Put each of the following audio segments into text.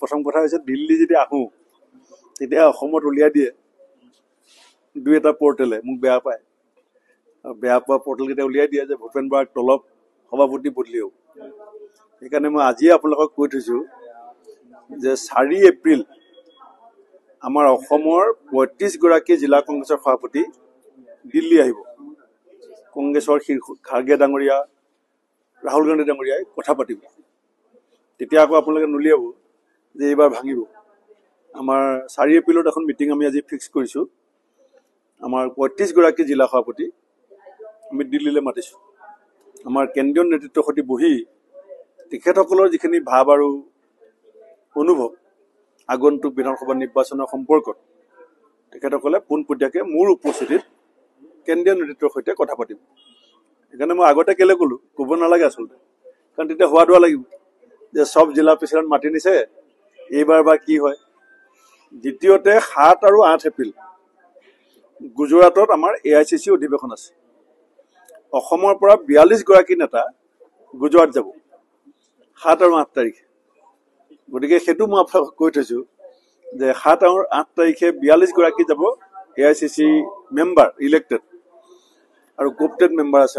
প্ৰথম কথা হৈছে দিল্লী যেতিয়া আহোঁ তেতিয়া অসমত উলিয়াই দিয়ে দুই এটা পৰ্টেলে মোক বেয়া পায় আৰু বেয়া পোৱা পৰ্টেলকেইটা উলিয়াই দিয়ে যে ভূপেন বৰাক তলব সভাপতি বদলিও সেইকাৰণে মই আজিয়ে আপোনালোকক কৈ থৈছোঁ যে 4 এপ্ৰিল আমাৰ অসমৰ ৩৫ গৰাকী জিলা কংগ্ৰেছৰ সভাপতি দিল্লী আহিব কংগ্ৰেছৰ শীৰ্ষ খাৰ্গে ডাঙৰীয়া ৰাহুল গান্ধী ডাঙৰীয়াই কথা পাতিব তেতিয়া আকৌ আপোনালোকে নুলিয়াব যে এইবাৰ ভাঙিব আমাৰ 4 এপ্ৰিলত এখন মিটিং আমি আজি ফিক্স কৰিছোঁ আমাৰ ৩৫ গৰাকী জিলা সভাপতি আমি দিল্লীলৈ মাতিছোঁ আমাৰ কেন্দ্ৰীয় নেতৃত্বৰ সৈতে বহি তেখেতসকলৰ যিখিনি ভাৱ আৰু অনুভৱ আগন্তুক বিধানসভা নিৰ্বাচনৰ সম্পৰ্কত তেখেতসকলে পোনপটীয়াকৈ মোৰ উপস্থিতিত কেন্দ্ৰীয় নেতৃত্বৰ সৈতে কথা পাতিব সেইকাৰণে মই আগতে কেলৈ ক'লোঁ ক'ব নালাগে আচলতে কাৰণ তেতিয়া হোৱা দোৱা লাগিব যে সব জিলা প্ৰেচিডেণ্ট মাতি নিছে এইবাৰ বা কি হয় দ্বিতীয়তে 7 আৰু 8 এপ্ৰিল গুজৰাটত আমাৰ AICC অধিৱেশন আছে অসমৰ পৰা 42 গৰাকী নেতা গুজৰাট যাব 7 আৰু 8 তাৰিখে গতিকে সেইটো মই আপোনাক কৈ থৈছোঁ যে 7 আৰু 8 তাৰিখে 42 গৰাকী যাব AICC মেম্বাৰ ইলেক্টেড আৰু কোপটেড মেম্বাৰ আছে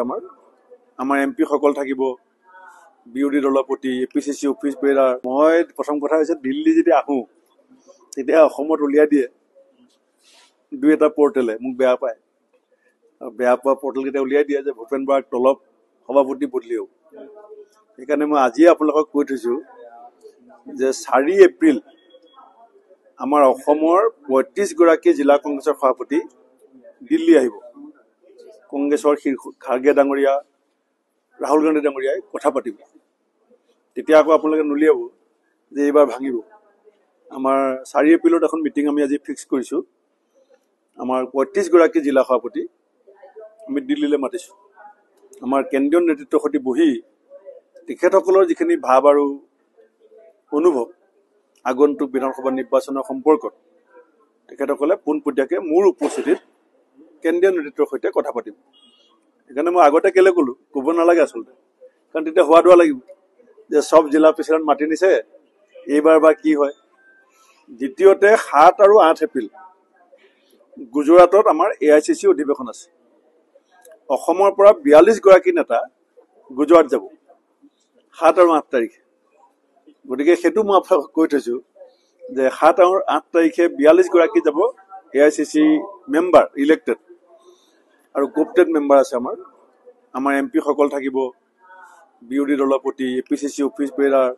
আমাৰ MP সকল থাকিব বিৰোধী দলৰ প্ৰতি APCC অফিচ বেৰাৰ মই প্ৰথম কথা হৈছে দিল্লী যেতিয়া আহোঁ তেতিয়া অসমত উলিয়াই দিয়ে দুই এটা পৰ্টেলে মোক বেয়া পায় আৰু বেয়া পোৱা পৰ্টেলকেইটা উলিয়াই দিয়ে যে ভূপেন বৰাক তলব সভাপতি বদলিও সেইকাৰণে মই আজিয়ে আপোনালোকক কৈ থৈছোঁ যে 4 এপ্ৰিল আমাৰ অসমৰ ৩৫ গৰাকী জিলা কংগ্ৰেছৰ সভাপতি দিল্লী আহিব কংগ্ৰেছৰ শীৰ্ষ খাৰ্গে ডাঙৰীয়া ৰাহুল গান্ধী ডাঙৰীয়াই কথা পাতিব তেতিয়া আকৌ আপোনালোকে নুলিয়াব যে এইবাৰ ভাঙিব আমাৰ 4 এপ্ৰিলত এখন মিটিং আমি আজি ফিক্স কৰিছোঁ আমাৰ ৩৫ গৰাকী জিলা সভাপতি আমি দিল্লীলৈ মাতিছোঁ আমাৰ কেন্দ্ৰীয় নেতৃত্বৰ সৈতে বহি তেখেতসকলৰ যিখিনি ভাৱ আৰু অনুভৱ আগন্তুক বিধানসভা নিৰ্বাচনৰ সম্পৰ্কত তেখেতসকলে পোনপটীয়াকৈ মোৰ উপস্থিতিত কেন্দ্ৰীয় নেতৃত্বৰ সৈতে কথা পাতিব সেইকাৰণে মই আগতে কেলৈ ক'লোঁ ক'ব নালাগে আচলতে কাৰণ তেতিয়া হোৱা দোৱা লাগিব যে সব জিলা প্ৰেচিডেণ্ট মাতি নিছে এইবাৰ বা কি হয় দ্বিতীয়তে 7 আৰু 8 এপ্ৰিল গুজৰাটত আমাৰ AICC অধিৱেশন আছে অসমৰ পৰা 42 গৰাকী নেতা গুজৰাট যাব 7 আৰু 8 তাৰিখে গতিকে সেইটো মই আপোনাক কৈ থৈছোঁ যে 7 আৰু 8 তাৰিখে 42 গৰাকী যাব AICC মেম্বাৰ ইলেক্টেড আৰু কোপটেড মেম্বাৰ আছে আমাৰ MP সকল থাকিব বিৰোধী দলৰ প্ৰতি APCC অফিচ বেৰাৰ